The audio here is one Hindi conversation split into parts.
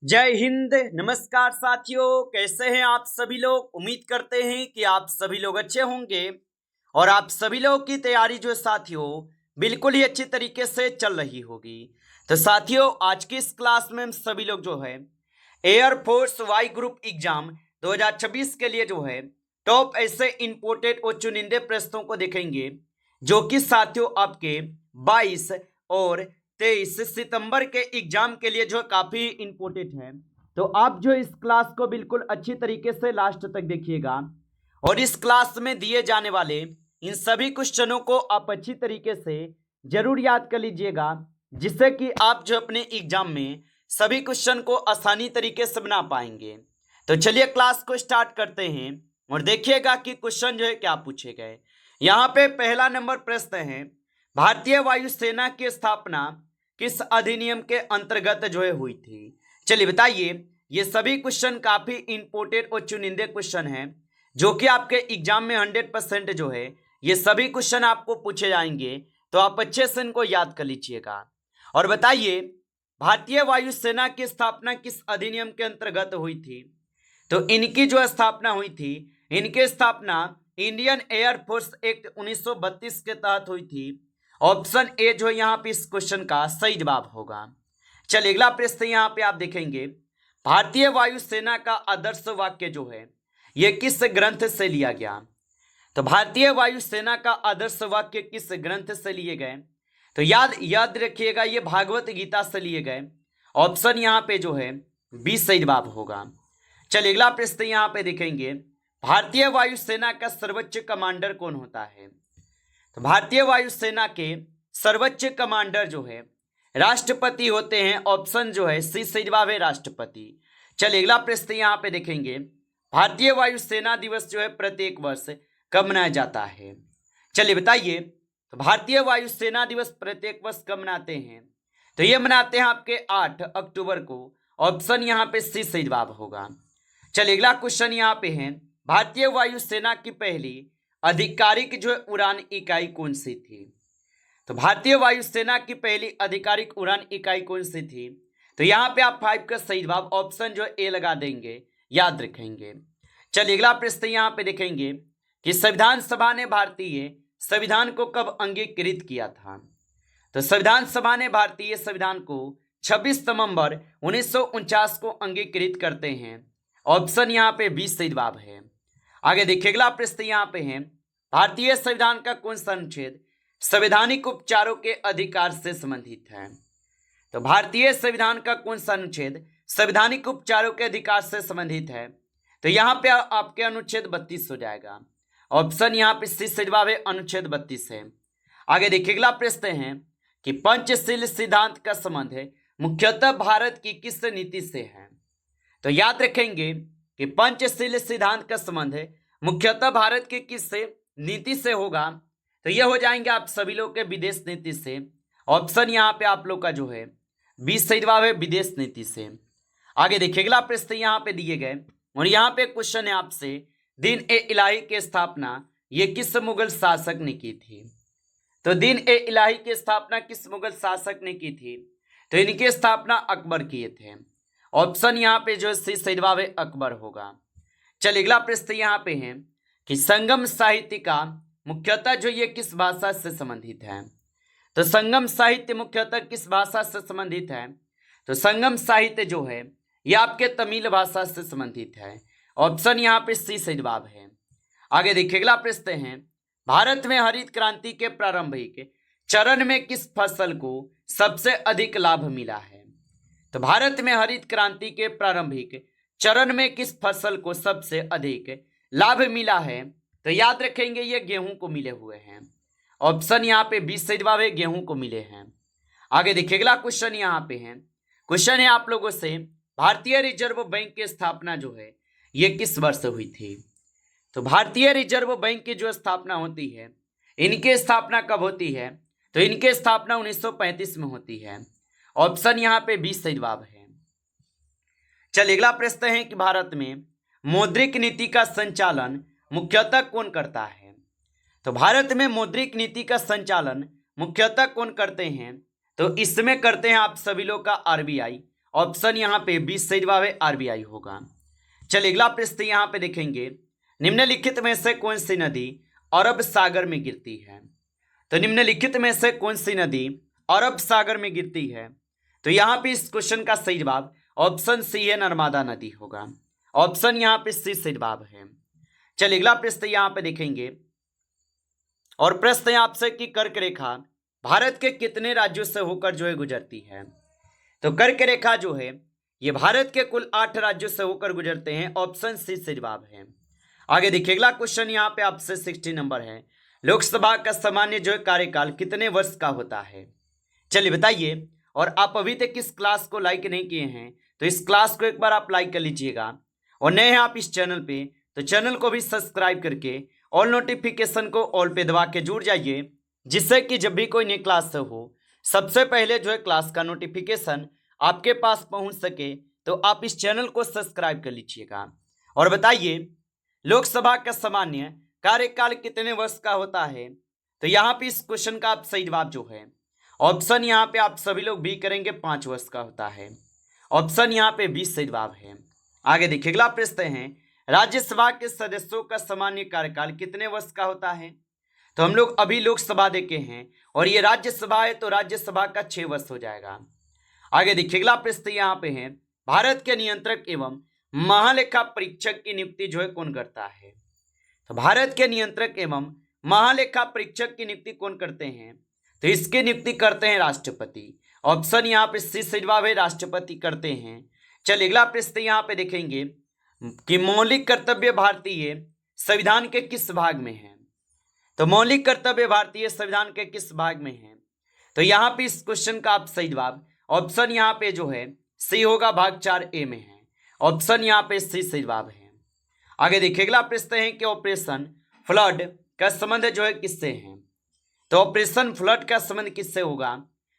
जय हिंद। नमस्कार साथियों, कैसे हैं आप सभी लोग। उम्मीद करते हैं कि आप सभी लोग अच्छे होंगे और आप सभी लोग की तैयारी जो है साथियों बिल्कुल ही अच्छी तरीके से चल रही होगी। तो साथियों, आज की इस क्लास में हम सभी लोग जो है एयरफोर्स वाई ग्रुप एग्जाम 2026 के लिए जो है टॉप ऐसे इंपोर्टेड और चुनिंदे प्रश्नों को देखेंगे जो कि साथियों आपके 22 और 23 सितंबर के एग्जाम के लिए जो काफी इंपोर्टेंट है। तो आप जो इस क्लास को बिल्कुल अच्छी तरीके से लास्ट तक देखिएगा और इस क्लास में दिए जाने वाले इन सभी क्वेश्चनों को आप अच्छी तरीके से जरूर याद कर लीजिएगा, जिससे कि आप जो अपने एग्जाम में सभी क्वेश्चन को आसानी तरीके से बना पाएंगे। तो चलिए क्लास को स्टार्ट करते हैं और देखिएगा कि क्वेश्चन जो है क्या पूछे गए। यहाँ पे पहला नंबर प्रश्न है, भारतीय वायुसेना की स्थापना किस अधिनियम के अंतर्गत जो है हुई थी। चलिए बताइए। ये सभी क्वेश्चन काफी इंपोर्टेंट और चुनिंदे क्वेश्चन हैं जो कि आपके एग्जाम में 100% जो है ये सभी क्वेश्चन आपको पूछे जाएंगे। तो आप अच्छे से इनको याद कर लीजिएगा और बताइए भारतीय वायुसेना की स्थापना किस अधिनियम के अंतर्गत हुई थी। तो इनकी जो स्थापना हुई थी, इनकी स्थापना इंडियन एयरफोर्स एक्ट 1932 के तहत हुई थी। ऑप्शन ए जो यहाँ पे इस क्वेश्चन का सही जवाब होगा। चलिए अगला प्रश्न यहाँ पे आप देखेंगे, भारतीय वायुसेना का आदर्श वाक्य जो है ये किस ग्रंथ से लिया गया। तो भारतीय वायुसेना का आदर्श वाक्य किस ग्रंथ से लिए गए। तो याद याद रखिएगा, ये भागवत गीता से लिए गए। ऑप्शन यहाँ पे जो है बी सही जवाब होगा। चलिए अगला प्रश्न यहाँ पे देखेंगे, भारतीय वायुसेना का सर्वोच्च कमांडर कौन होता है। तो भारतीय वायुसेना के सर्वोच्च कमांडर जो है राष्ट्रपति होते हैं। ऑप्शन जो है सी सही जवाब है, राष्ट्रपति। चलिए अगला प्रश्न यहाँ पे देखेंगे, भारतीय वायुसेना दिवस जो है प्रत्येक वर्ष कब मनाया जाता है। चलिए बताइए। तो भारतीय वायुसेना दिवस प्रत्येक वर्ष कब मनाते हैं। तो ये मनाते हैं आपके 8 अक्टूबर को। ऑप्शन यहाँ पे सी सही जवाब होगा। चलिए अगला क्वेश्चन यहाँ पे है, भारतीय वायुसेना की पहली आधिकारिक जो है उड़ान इकाई कौन सी थी। तो भारतीय वायुसेना की पहली आधिकारिक उड़ान इकाई कौन सी थी। तो यहाँ पे आप 5 का सही जवाब ऑप्शन जो ए लगा देंगे, याद रखेंगे। चलिए अगला प्रश्न यहाँ पे देखेंगे कि संविधान सभा ने भारतीय संविधान को कब अंगीकृत किया था। तो संविधान सभा ने भारतीय संविधान को 26 नवंबर 1949 को अंगीकृत करते हैं। ऑप्शन यहाँ पे 20 सही जवाब है। आगे देखिए अगला प्रश्न यहाँ पे है, भारतीय संविधान का कौन सा अनुच्छेद संवैधानिक उपचारों के अधिकार से संबंधित है। तो भारतीय संविधान का कौन सा अनुच्छेद संवैधानिक उपचारों के अधिकार से संबंधित है। तो यहाँ पे आपके अनुच्छेद 32 हो जाएगा। ऑप्शन यहाँ पे सी सही जवाब है, अनुच्छेद 32 है। आगे देखिए अगला प्रश्न है कि पंचशील सिद्धांत का संबंध है मुख्यतः भारत की किस नीति से है। तो याद रखेंगे कि पंचशील सिद्धांत का संबंध है मुख्यतः भारत की किस नीति से होगा। तो ये हो जाएंगे आप सभी लोग के विदेश नीति से। ऑप्शन यहाँ पे आप लोग का जो है 20 सही जवाब है, विदेश नीति से। आगे देखिए अगला प्रश्न यहाँ पे दिए गए और यहाँ पे क्वेश्चन है आपसे, दीन ए इलाही की स्थापना ये किस मुगल शासक ने की थी। तो दीन ए इलाही की स्थापना किस मुगल शासक ने की थी। तो इनकी स्थापना अकबर किए थे। ऑप्शन यहाँ पे जो सी सही जवाब है, अकबर होगा। चलिए अगला प्रश्न यहाँ पे है कि संगम साहित्य का मुख्यतः जो ये किस भाषा से संबंधित है। तो संगम साहित्य मुख्यतः किस भाषा से संबंधित है। तो संगम साहित्य जो है ये आपके तमिल भाषा से संबंधित है। ऑप्शन यहाँ पे सी सही जवाब है। आगे देखिए अगला प्रश्न है, भारत में हरित क्रांति के प्रारंभिक चरण में किस फसल को सबसे अधिक लाभ मिला है। तो भारत में हरित क्रांति के प्रारंभिक चरण में किस फसल को सबसे अधिक लाभ मिला है। तो याद रखेंगे ये गेहूं को मिले हुए हैं। ऑप्शन यहाँ पे 20 सही जवाब है, गेहूं को मिले हैं। आगे देखिए अगला क्वेश्चन यहाँ पे है, क्वेश्चन है आप लोगों से, भारतीय रिजर्व बैंक की स्थापना जो है ये किस वर्ष हुई थी। तो भारतीय रिजर्व बैंक की जो स्थापना होती है, इनकी स्थापना कब होती है। तो इनकी स्थापना 1935 में होती है। ऑप्शन यहाँ पे 20 सही जवाब है। चलिए अगला प्रश्न है कि भारत में मौद्रिक नीति का संचालन मुख्यतः कौन करता है। तो भारत में मौद्रिक नीति का संचालन मुख्यतः कौन करते हैं। तो इसमें करते हैं आप सभी लोग का आरबीआई। ऑप्शन यहाँ पे 20 सही जवाब है आरबीआई होगा। चलिए अगला प्रश्न यहाँ पे देखेंगे, निम्नलिखित में से कौन सी नदी अरब सागर में गिरती है? तो निम्नलिखित में से कौन सी नदी अरब सागर में गिरती है? तो यहाँ पे इस क्वेश्चन का सही जवाब ऑप्शन सी है, नर्मदा नदी होगा। ऑप्शन यहाँ पे सी सही जवाब है। चलिए अगला प्रश्न यहाँ पे देखेंगे, और प्रश्न है आपसे कि कर्क रेखा भारत के कितने राज्यों से होकर जो है गुजरती है? तो कर्क रेखा जो है ये भारत के कुल 8 राज्यों से होकर गुजरते हैं। ऑप्शन सी से जवाब है। आगे देखिए अगला क्वेश्चन यहाँ पे आपसे 60 नंबर है, लोकसभा का सामान्य जो है कार्यकाल कितने वर्ष का होता है? चलिए बताइए। और आप अभी तक इस क्लास को लाइक नहीं किए हैं तो इस क्लास को एक बार आप लाइक कर लीजिएगा, और नए हैं आप इस चैनल पे तो चैनल को भी सब्सक्राइब करके ऑल नोटिफिकेशन को ऑल पे दबा के जुड़ जाइए, जिससे कि जब भी कोई नई क्लास हो सबसे पहले जो है क्लास का नोटिफिकेशन आपके पास पहुंच सके। तो आप इस चैनल को सब्सक्राइब कर लीजिएगा। और बताइए लोकसभा का सामान्य कार्यकाल कितने वर्ष का होता है? तो यहाँ पे इस क्वेश्चन का आप सही जवाब जो है ऑप्शन यहाँ पे आप सभी लोग भी करेंगे 5 वर्ष का होता है। ऑप्शन यहाँ पे 20 सही जवाब है। आगे देखिए अगला प्रश्न है, राज्यसभा के सदस्यों का सामान्य कार्यकाल कितने वर्ष का होता है? तो हम लोग अभी लोकसभा देखे हैं और ये राज्यसभा है तो राज्यसभा का 6 वर्ष हो जाएगा। आगे देखिए अगला प्रश्न यहाँ पे है, भारत के नियंत्रक एवं महालेखा परीक्षक की नियुक्ति जो है कौन करता है? तो भारत के नियंत्रक एवं महालेखा परीक्षक की नियुक्ति कौन करते हैं? तो इसकी नियुक्ति करते हैं राष्ट्रपति। ऑप्शन यहाँ पे सी सही जवाब है, राष्ट्रपति करते हैं। चलिए अगला प्रश्न यहाँ पे देखेंगे कि मौलिक कर्तव्य भारतीय संविधान के किस भाग में है? तो मौलिक कर्तव्य भारतीय संविधान के किस भाग में है? तो यहाँ पे इस क्वेश्चन का आप सही जवाब ऑप्शन यहाँ पे जो है सी होगा, भाग 4A में है। ऑप्शन यहाँ पे सी सही जवाब है। आगे देखिए अगला प्रश्न है कि ऑपरेशन फ्लड का संबंध जो है किससे है? तो ऑपरेशन फ्लड का संबंध किससे होगा?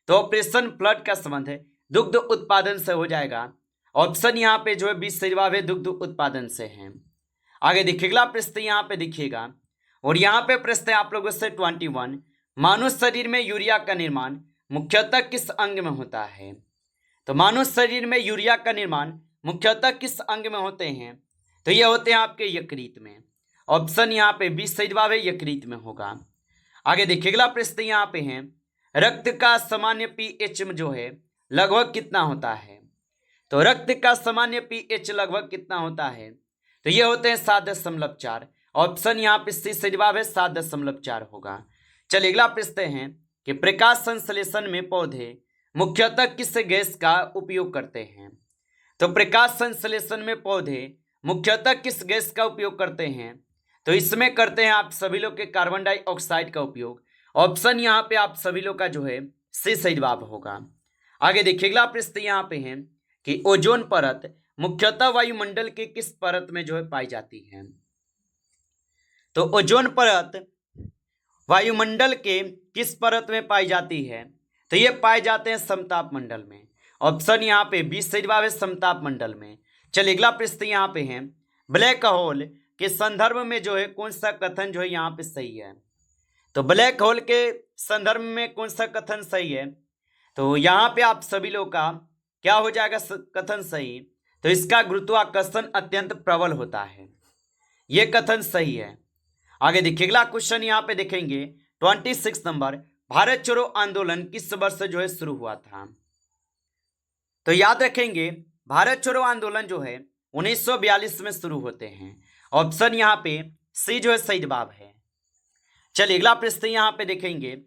तो ऑपरेशन फ्लड का संबंध दुग्ध उत्पादन से हो जाएगा। ऑप्शन यहाँ पे जो है 20 सही जवाब है, दुग्ध उत्पादन से है। आगे देखिए अगला प्रश्न यहाँ पे देखिएगा, और यहाँ पे प्रश्न है आप लोगों से 21, मानव शरीर में यूरिया का निर्माण मुख्यतः किस अंग में होता है? तो मानव शरीर में यूरिया का निर्माण मुख्यतः किस अंग में होते हैं? तो ये होते हैं आपके यकृत में। ऑप्शन यहाँ पे 20 सही जवाब है, यकृत में होगा। आगे देखिए अगला प्रश्न यहाँ पे है, रक्त का सामान्य पीएच जो है लगभग कितना होता है? तो रक्त का सामान्य पीएच लगभग कितना होता है? तो ये होते हैं 7.4। ऑप्शन यहाँ पे सी सही जवाब है, 7.4 होगा। चलिए अगला प्रश्न है कि प्रकाश संश्लेषण में पौधे मुख्यतः किस गैस का उपयोग करते हैं? तो प्रकाश संश्लेषण में पौधे मुख्यतः किस गैस का उपयोग करते हैं? तो इसमें करते हैं आप सभी लोग के कार्बन डाइऑक्साइड का उपयोग। ऑप्शन यहाँ पे आप सभी लोग का जो है सी सही जवाब होगा। आगे देखिए अगला प्रश्न यहाँ पे है कि ओजोन परत मुख्यतः वायुमंडल के किस परत में जो है पाई जाती है? तो ओजोन परत वायुमंडल के किस परत में पाई जाती है? तो ये पाए जाते हैं समताप मंडल में। ऑप्शन यहाँ पे 20 सही जवाब है, समताप मंडल में। चलिए अगला प्रश्न यहाँ पे है, ब्लैक होल के संदर्भ में जो है कौन सा कथन जो है यहाँ पे सही है? तो ब्लैक होल के संदर्भ में कौन सा कथन सही है? तो यहाँ पे आप सभी लोग का क्या हो जाएगा कथन सही? तो इसका गुरुत्वाकर्षण अत्यंत प्रबल होता है, ये कथन सही है। आगे देखिए अगला क्वेश्चन यहाँ पे देखेंगे 26 नंबर, भारत छोड़ो आंदोलन किस वर्ष जो है शुरू हुआ था? तो याद रखेंगे भारत छोड़ो आंदोलन जो है 1942 में शुरू होते हैं। ऑप्शन यहाँ पे सी जो है सही जवाब है। चलिए अगला प्रश्न यहाँ पे देखेंगे,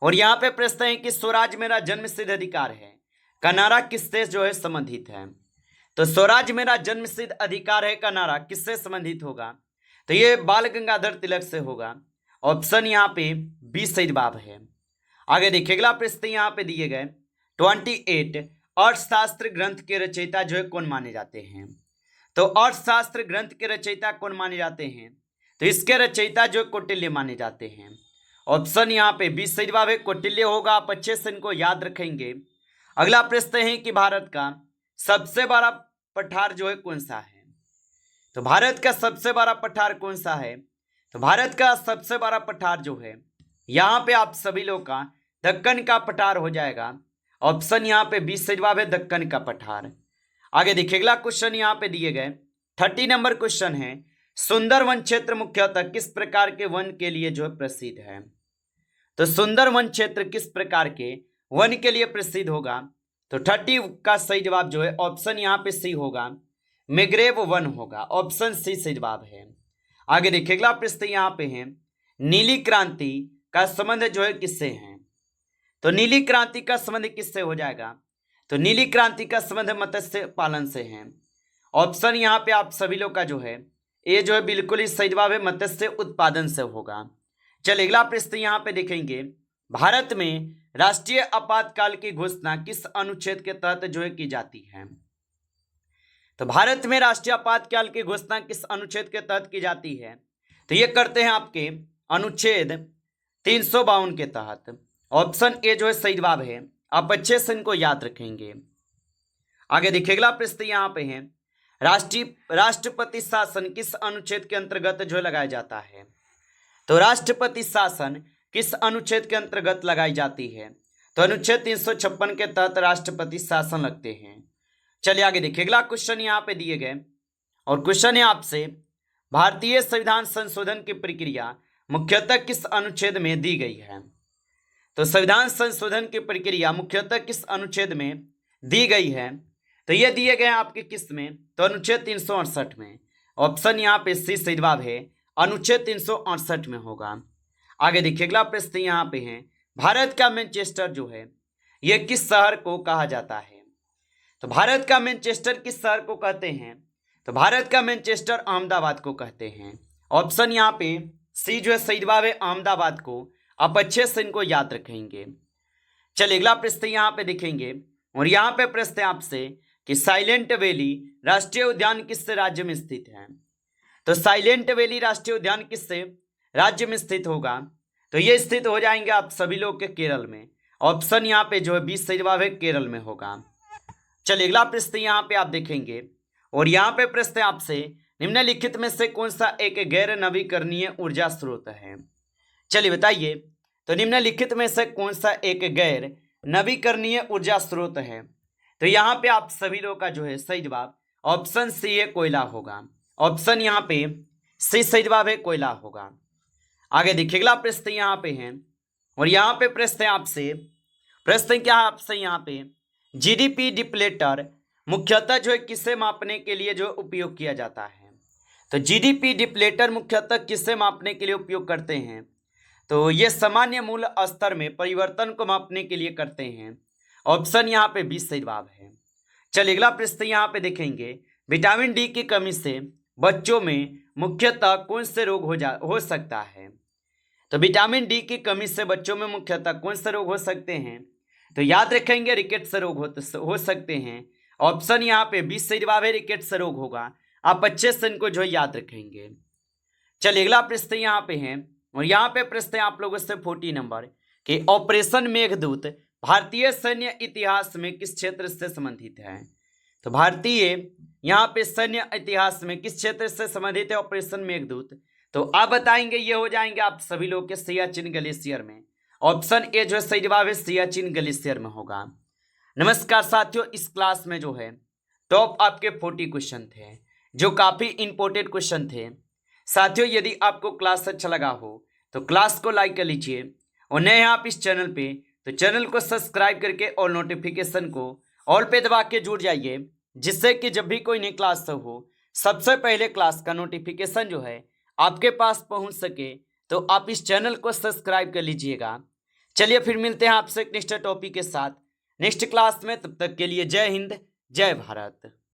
और यहाँ पे प्रश्न है कि स्वराज मेरा जन्मसिद्ध अधिकार है का नारा किससे जो है संबंधित है? तो स्वराज मेरा जन्मसिद्ध अधिकार है का नारा किससे संबंधित होगा? तो ये बाल गंगाधर तिलक से होगा। ऑप्शन यहाँ पे 20 सही जवाब है। आगे देखिए अगला प्रश्न यहाँ पे दिए गए 28, अर्थशास्त्र ग्रंथ के रचयिता जो है कौन माने जाते हैं? तो अर्थशास्त्र ग्रंथ के रचयिता कौन माने जाते हैं? तो इसके रचयिता जो कौटिल्य माने जाते हैं। ऑप्शन यहाँ पे 20 सही जवाब है, कौटिल्य होगा। आप अच्छे से इनको याद रखेंगे। अगला प्रश्न है कि भारत का सबसे बड़ा पठार जो है कौन सा है? तो भारत का सबसे बड़ा पठार कौन सा है? तो भारत का सबसे बड़ा पठार जो है यहाँ पे आप सभी लोग का दक्कन का पठार हो जाएगा। ऑप्शन यहाँ पे 20 सही जवाब है, दक्कन का पठार। आगे देखिए अगला क्वेश्चन यहाँ पे दिए गए 30 नंबर क्वेश्चन है, सुंदर वन क्षेत्र मुख्यतः किस प्रकार के वन के लिए जो है प्रसिद्ध है। तो सुंदर वन क्षेत्र किस प्रकार के वन के लिए प्रसिद्ध होगा। तो 30 का सही जवाब जो है ऑप्शन यहाँ पे सी होगा, मैंग्रोव वन होगा, ऑप्शन सी सही जवाब है। आगे देखिए अगला प्रश्न यहाँ पे है, नीली क्रांति का संबंध जो है किससे है। तो नीली क्रांति का संबंध किससे हो जाएगा। तो नीली क्रांति का संबंध मत्स्य पालन से है, ऑप्शन यहाँ पे आप सभी लोग का जो है ये जो है बिल्कुल ही सही जवाब है, मत्स्य उत्पादन से होगा। चलिए अगला प्रश्न यहाँ पे देखेंगे, भारत में राष्ट्रीय आपातकाल की घोषणा किस अनुच्छेद के तहत जो है की जाती है। तो भारत में राष्ट्रीय आपातकाल की घोषणा किस अनुच्छेद के तहत की जाती है। तो ये करते हैं आपके अनुच्छेद 352 के तहत, ऑप्शन ए जो है सही जवाब है, आप अच्छे से इनको याद रखेंगे। आगे देखिए अगला प्रश्न यहाँ पे है, राष्ट्रपति शासन किस अनुच्छेद के अंतर्गत जो है लगाया जाता है। तो राष्ट्रपति शासन किस अनुच्छेद के अंतर्गत लगाई जाती है। तो अनुच्छेद 356 के तहत राष्ट्रपति शासन लगते हैं। चलिए आगे देखिए अगला क्वेश्चन यहाँ पे दिए गए और क्वेश्चन है आपसे, भारतीय संविधान संशोधन की प्रक्रिया मुख्यतः किस अनुच्छेद में दी गई है। तो संविधान संशोधन की प्रक्रिया मुख्यतः किस अनुच्छेद में दी गई है। तो ये दिए गए आपके किस में। तो अनुच्छेद 368 में, ऑप्शन यहाँ पे सी सही जवाब है, अनुच्छेद 368 में होगा। आगे देखिए अगला प्रश्न यहाँ पे है, भारत का मैनचेस्टर जो है ये किस शहर को कहा जाता है। तो भारत का मैनचेस्टर किस शहर को कहते हैं। तो भारत का मैनचेस्टर अहमदाबाद को कहते हैं, ऑप्शन यहाँ पे सी जो है सही जवाब है, अहमदाबाद को। आप अच्छे से इनको याद रखेंगे। चलिए अगला प्रश्न यहाँ पे देखेंगे और यहाँ पे प्रश्न है आपसे कि साइलेंट वैली राष्ट्रीय उद्यान किस राज्य में स्थित है। तो साइलेंट वैली राष्ट्रीय उद्यान किस राज्य में स्थित होगा। तो ये स्थित हो जाएंगे आप सभी लोग के केरल में, ऑप्शन यहाँ पे जो है 20 सही जवाब है, केरल में होगा। चलिए अगला प्रश्न यहाँ पे आप देखेंगे और यहाँ पे प्रश्न है आपसे, निम्नलिखित में से कौन सा एक गैर नवीकरणीय ऊर्जा स्रोत है। चलिए बताइए, तो निम्नलिखित में से कौन सा एक गैर नवीकरणीय ऊर्जा स्रोत है। तो यहाँ पे आप सभी लोग का जो है सही जवाब ऑप्शन सी है, कोयला होगा, ऑप्शन यहाँ पे सी सही जवाब है, कोयला होगा। आगे देखिए अगला प्रश्न यहाँ पे है और यहाँ पे प्रश्न है आपसे, प्रश्न क्या है आपसे यहाँ पे, जीडीपी डिप्लेटर मुख्यतः जो है किसे मापने के लिए जो उपयोग किया जाता है। तो जीडीपी डिप्लेटर मुख्यतः किसे मापने के लिए उपयोग करते हैं। तो ये सामान्य मूल्य स्तर में परिवर्तन को मापने के लिए करते हैं, ऑप्शन यहाँ पे 20 सही जवाब है। चलिए अगला प्रश्न यहाँ पे देखेंगे, विटामिन डी की कमी से बच्चों में मुख्यतः कौन से रोग हो सकता है। तो विटामिन डी की कमी से बच्चों में मुख्यतः कौन से रोग हो सकते हैं। तो याद रखेंगे रिकेट से रोग हो सकते हैं, ऑप्शन यहाँ पे 20 सही जवाब है, रिकेट से रोग होगा। आप अच्छे से इनको जो याद रखेंगे। चलिए अगला प्रश्न यहाँ पे है और यहाँ पे प्रश्न है आप लोगों से 40 नंबर कि ऑपरेशन मेघदूत भारतीय सैन्य इतिहास में किस क्षेत्र से संबंधित है। तो भारतीय यहाँ पे सैन्य इतिहास में किस क्षेत्र से संबंधित है ऑपरेशन मेघदूत। तो आप बताएंगे, ये हो जाएंगे आप सभी लोग के सियाचिन ग्लेशियर में, ऑप्शन ए जो सही जवाब है, सियाचिन ग्लेशियर में होगा। नमस्कार साथियों, इस क्लास में जो है टॉप आपके 40 क्वेश्चन थे जो काफ़ी इंपॉर्टेंट क्वेश्चन थे। साथियों यदि आपको क्लास अच्छा लगा हो तो क्लास को लाइक कर लीजिए और नए हैं आप इस चैनल पे तो चैनल को सब्सक्राइब करके और नोटिफिकेशन को ऑल पे दबा के जुड़ जाइए, जिससे कि जब भी कोई नई क्लास हो सबसे पहले क्लास का नोटिफिकेशन जो है आपके पास पहुंच सके। तो आप इस चैनल को सब्सक्राइब कर लीजिएगा। चलिए फिर मिलते हैं आपसे नेक्स्ट टॉपिक के साथ नेक्स्ट क्लास में, तब तक के लिए जय हिंद जय भारत।